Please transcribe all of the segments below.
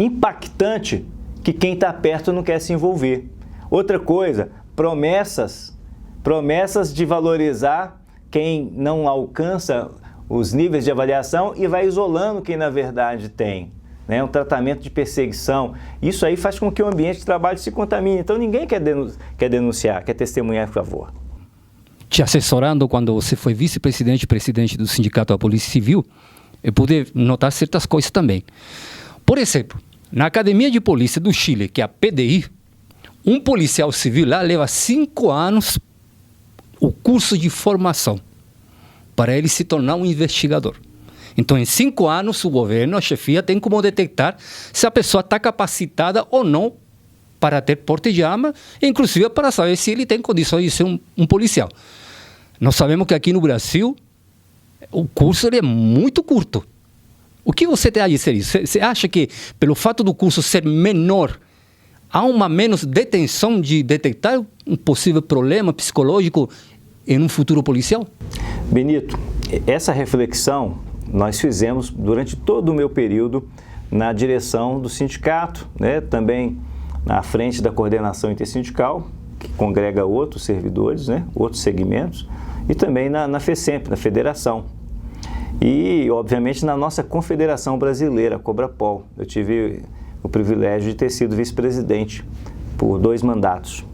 impactante que quem está perto não quer se envolver. Outra coisa, promessas de valorizar quem não alcança os níveis de avaliação e vai isolando quem na verdade tem. Um tratamento de perseguição. Isso aí faz com que o ambiente de trabalho se contamine. Então ninguém quer denunciar, quer testemunhar a favor. Te assessorando quando você foi vice-presidente e presidente do Sindicato da Polícia Civil, eu pude notar certas coisas também. Por exemplo, na Academia de Polícia do Chile, que é a PDI, um policial civil lá leva 5 anos o curso de formação para ele se tornar um investigador. Então, em 5 anos, o governo, a chefia, tem como detectar se a pessoa está capacitada ou não para ter porte de arma, inclusive para saber se ele tem condições de ser um policial. Nós sabemos que aqui no Brasil, o curso é muito curto. O que você tem a dizer isso? Você acha que, pelo fato do curso ser menor, há uma menos detenção de detectar um possível problema psicológico em um futuro policial? Benito, essa reflexão nós fizemos durante todo o meu período na direção do sindicato, também na frente da coordenação intersindical, que congrega outros servidores, outros segmentos, e também na FECEMP, na federação. E, obviamente, na nossa confederação brasileira, a Cobrapol. Eu tive o privilégio de ter sido vice-presidente por 2 mandatos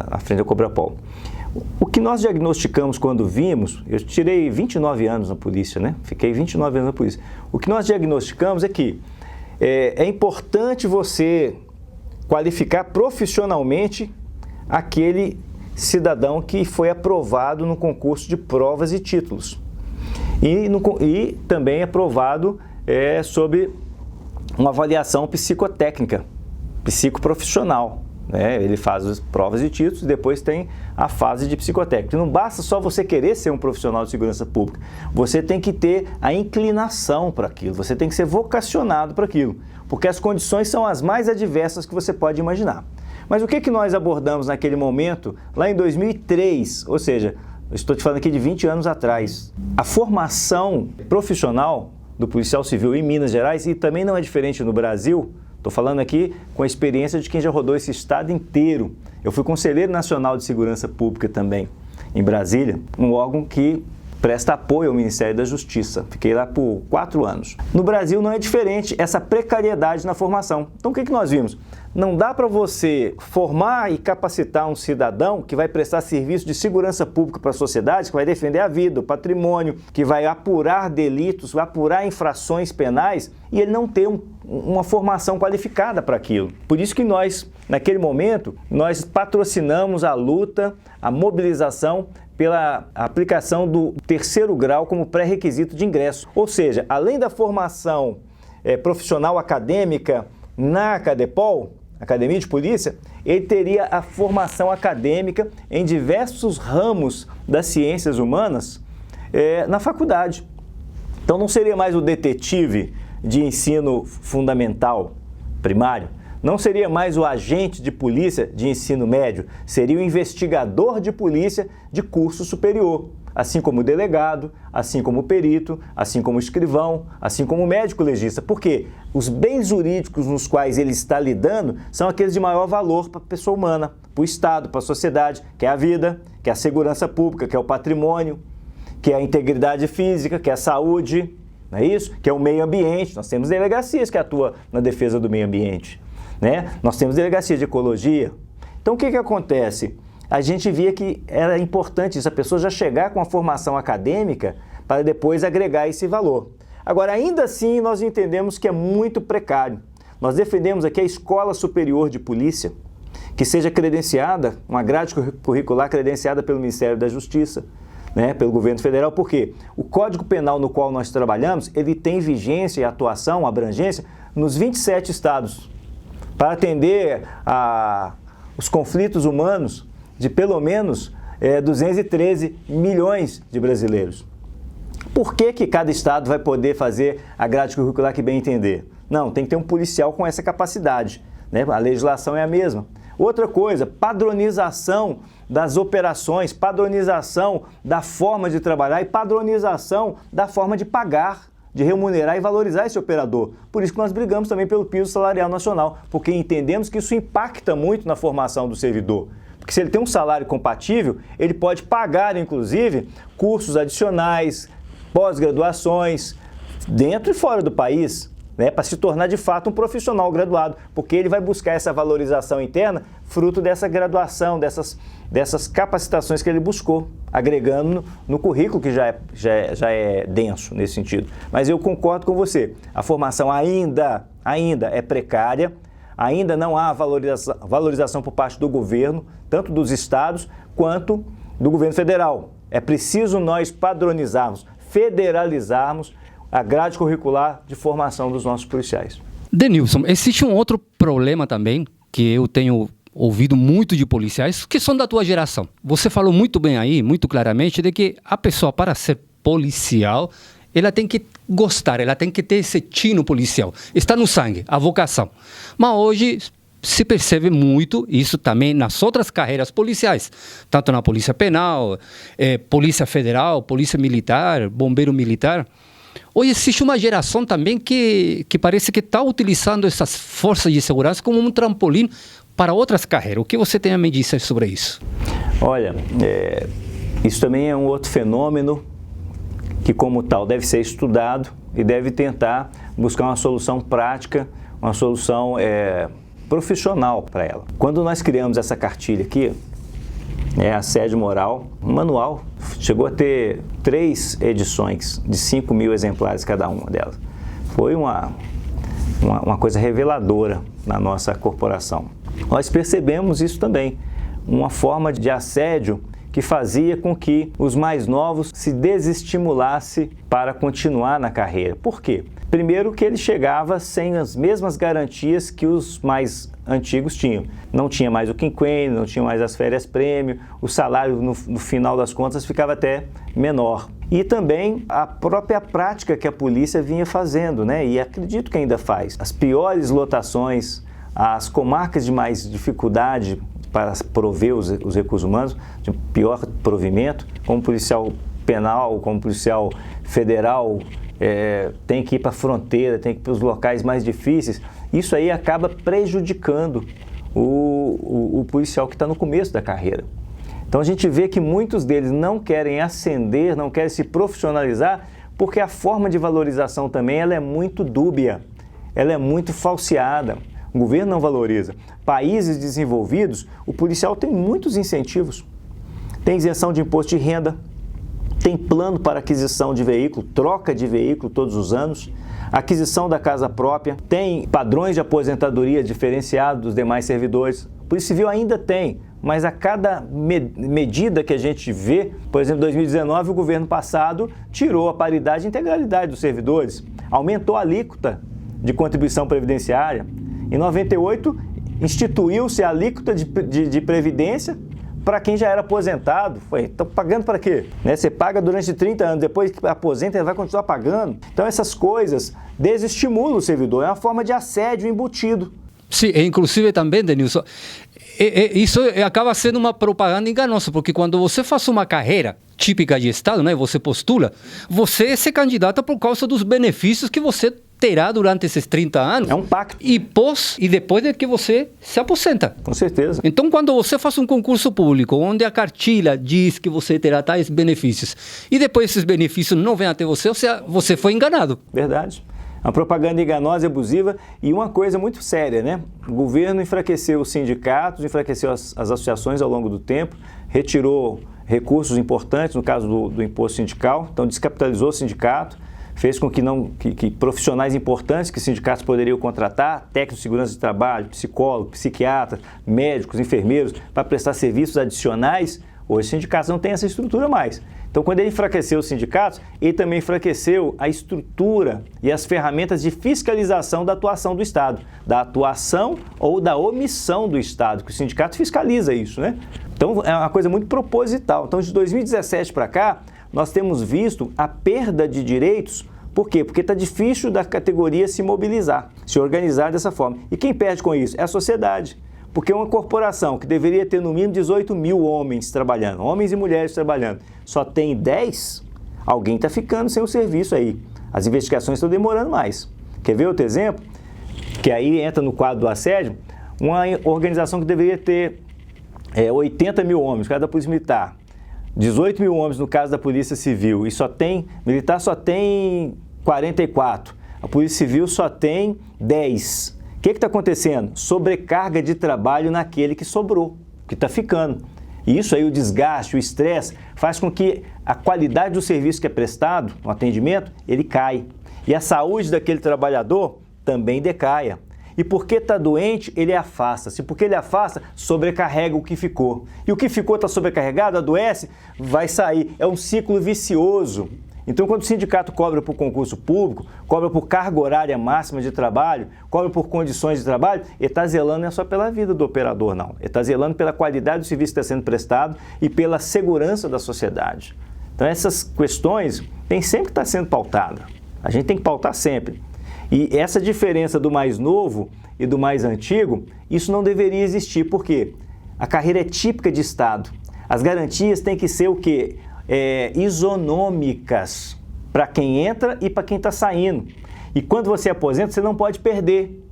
à frente da Cobrapol. O que nós diagnosticamos quando vimos, eu tirei 29 anos na polícia, Fiquei 29 anos na polícia. O que nós diagnosticamos é que é importante você qualificar profissionalmente aquele cidadão que foi aprovado no concurso de provas e títulos. E também aprovado sob uma avaliação psicotécnica, psicoprofissional. Ele faz as provas e títulos e depois tem a fase de psicotécnica. Não basta só você querer ser um profissional de segurança pública, você tem que ter a inclinação para aquilo, você tem que ser vocacionado para aquilo, porque as condições são as mais adversas que você pode imaginar. Mas o que nós abordamos naquele momento, lá em 2003, ou seja, eu estou te falando aqui de 20 anos atrás, a formação profissional do policial civil em Minas Gerais, e também não é diferente no Brasil. Estou falando aqui com a experiência de quem já rodou esse estado inteiro. Eu fui conselheiro nacional de segurança pública também, em Brasília, um órgão que presta apoio ao Ministério da Justiça. Fiquei lá por 4 anos. No Brasil não é diferente essa precariedade na formação. Então o que nós vimos? Não dá para você formar e capacitar um cidadão que vai prestar serviço de segurança pública para a sociedade, que vai defender a vida, o patrimônio, que vai apurar delitos, vai apurar infrações penais, e ele não ter uma formação qualificada para aquilo. Por isso que nós, naquele momento, nós patrocinamos a luta, a mobilização pela aplicação do 3º grau como pré-requisito de ingresso. Ou seja, além da formação profissional acadêmica na Cadepol, Academia de Polícia, ele teria a formação acadêmica em diversos ramos das ciências humanas na faculdade. Então não seria mais o detetive de ensino fundamental, primário, não seria mais o agente de polícia de ensino médio, seria o investigador de polícia de curso superior, assim como o delegado, assim como o perito, assim como o escrivão, assim como o médico legista. Por quê? Os bens jurídicos nos quais ele está lidando são aqueles de maior valor para a pessoa humana, para o Estado, para a sociedade, que é a vida, que é a segurança pública, que é o patrimônio, que é a integridade física, que é a saúde, não é isso? Que é o meio ambiente. Nós temos delegacias que atuam na defesa do meio ambiente, Nós temos delegacia de ecologia. Então o que acontece? A gente via que era importante isso, a pessoa já chegar com a formação acadêmica para depois agregar esse valor. Agora, ainda assim, nós entendemos que é muito precário. Nós defendemos aqui a Escola Superior de Polícia, que seja credenciada, uma grade curricular credenciada pelo Ministério da Justiça, pelo governo federal, porque o Código Penal no qual nós trabalhamos, ele tem vigência e atuação, abrangência, nos 27 estados, para atender os conflitos humanos de pelo menos 213 milhões de brasileiros. Por que cada estado vai poder fazer a grade curricular que bem entender? Não, tem que ter um policial com essa capacidade, A legislação é a mesma. Outra coisa, padronização das operações, padronização da forma de trabalhar e padronização da forma de pagar de remunerar e valorizar esse operador. Por isso que nós brigamos também pelo piso salarial nacional, porque entendemos que isso impacta muito na formação do servidor. Porque se ele tem um salário compatível, ele pode pagar, inclusive, cursos adicionais, pós-graduações, dentro e fora do país, né, para se tornar de fato um profissional graduado, porque ele vai buscar essa valorização interna fruto dessa graduação, dessas capacitações que ele buscou, agregando no currículo que já é denso nesse sentido. Mas eu concordo com você, a formação ainda é precária, ainda não há valorização por parte do governo, tanto dos estados quanto do governo federal. É preciso nós padronizarmos, federalizarmos a grade curricular de formação dos nossos policiais. Denilson, existe um outro problema também que eu tenho ouvido muito de policiais que são da tua geração. Você falou muito bem aí, muito claramente, de que a pessoa, para ser policial, ela tem que gostar, ela tem que ter esse tino policial. Está no sangue, a vocação. Mas hoje se percebe muito isso também nas outras carreiras policiais, tanto na Polícia Penal, Polícia Federal, Polícia Militar, Bombeiro Militar. Hoje existe uma geração também que parece que está utilizando essas forças de segurança como um trampolim para outras carreiras. O que você tem a me dizer sobre isso? Olha, isso também é um outro fenômeno que, como tal, deve ser estudado e deve tentar buscar uma solução prática, uma solução profissional para ela. Quando nós criamos essa cartilha aqui, assédio moral, um manual, chegou a ter 3 edições de 5.000 exemplares cada uma delas. Foi uma coisa reveladora na nossa corporação. Nós percebemos isso também, uma forma de assédio que fazia com que os mais novos se desestimulassem para continuar na carreira. Por quê? Primeiro que ele chegava sem as mesmas garantias que os mais antigos tinham. Não tinha mais o quinquênio, não tinha mais as férias-prêmio, o salário no final das contas ficava até menor. E também a própria prática que a polícia vinha fazendo, né? E acredito que ainda faz. As piores lotações, as comarcas de mais dificuldade para prover os recursos humanos, de pior provimento, como policial penal, como policial federal, tem que ir para a fronteira, tem que ir para os locais mais difíceis. Isso aí acaba prejudicando o policial que está no começo da carreira. Então a gente vê que muitos deles não querem ascender, não querem se profissionalizar, porque a forma de valorização também ela é muito dúbia, ela é muito falseada. O governo não valoriza. Países desenvolvidos, o policial tem muitos incentivos. Tem isenção de imposto de renda, tem plano para aquisição de veículo, troca de veículo todos os anos, aquisição da casa própria, tem padrões de aposentadoria diferenciados dos demais servidores. O Polícia Civil ainda tem, mas a cada medida que a gente vê, por exemplo, em 2019, o governo passado tirou a paridade e integralidade dos servidores, aumentou a alíquota de contribuição previdenciária. Em 98, instituiu-se a alíquota de previdência para quem já era aposentado. Estão pagando para quê? Você paga durante 30 anos, depois que aposenta, ele vai continuar pagando. Então, essas coisas desestimulam o servidor. É uma forma de assédio embutido. Sim, inclusive também, Denilson, isso acaba sendo uma propaganda enganosa, porque quando você faz uma carreira típica de Estado, né, você postula, você se candidata por causa dos benefícios que você terá durante esses 30 anos. É um pacto. E depois de que você se aposenta. Com certeza. Então, quando você faz um concurso público, onde a cartilha diz que você terá tais benefícios, e depois esses benefícios não vêm até você, você foi enganado. Verdade. Uma propaganda enganosa e abusiva e uma coisa muito séria, né? O governo enfraqueceu os sindicatos, enfraqueceu as associações ao longo do tempo, retirou recursos importantes, no caso do imposto sindical, então descapitalizou o sindicato, fez com que profissionais importantes que sindicatos poderiam contratar, técnicos de segurança de trabalho, psicólogos, psiquiatras, médicos, enfermeiros, para prestar serviços adicionais. Hoje os sindicatos não têm essa estrutura mais. Então, quando ele enfraqueceu os sindicatos, ele também enfraqueceu a estrutura e as ferramentas de fiscalização da atuação do Estado, da atuação ou da omissão do Estado, que o sindicato fiscaliza isso, né? Então, é uma coisa muito proposital. Então, de 2017 para cá, nós temos visto a perda de direitos. Por quê? Porque está difícil da categoria se mobilizar, se organizar dessa forma. E quem perde com isso? É a sociedade. Porque uma corporação que deveria ter no mínimo 18 mil homens trabalhando, homens e mulheres trabalhando, só tem 10, alguém está ficando sem o serviço aí. As investigações estão demorando mais. Quer ver outro exemplo? Que aí entra no quadro do assédio, uma organização que deveria ter 80 mil homens, no caso da Polícia Militar, 18 mil homens no caso da Polícia Civil, e militar só tem 44, a Polícia Civil só tem 10. O que está acontecendo? Sobrecarga de trabalho naquele que sobrou, que está ficando. E isso aí, o desgaste, o estresse, faz com que a qualidade do serviço que é prestado, no atendimento, ele cai. E a saúde daquele trabalhador também decaia. E porque está doente, ele afasta-se. Porque ele afasta, sobrecarrega o que ficou. E o que ficou está sobrecarregado, adoece, vai sair. É um ciclo vicioso. Então, quando o sindicato cobra por concurso público, cobra por carga horária máxima de trabalho, cobra por condições de trabalho, ele está zelando não é só pela vida do operador, não. Ele está zelando pela qualidade do serviço que está sendo prestado e pela segurança da sociedade. Então, essas questões têm sempre que estar sendo pautadas. A gente tem que pautar sempre. E essa diferença do mais novo e do mais antigo, isso não deveria existir. Por quê? A carreira é típica de Estado. As garantias têm que ser o quê? Isonômicas para quem entra e para quem está saindo. E quando você aposenta, você não pode perder.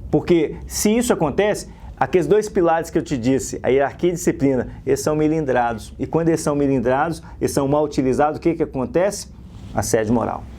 Porque se isso acontece, aqueles dois pilares que eu te disse, a hierarquia e a disciplina, eles são melindrados. E quando eles são melindrados, eles são mal utilizados, o que acontece? Assédio moral.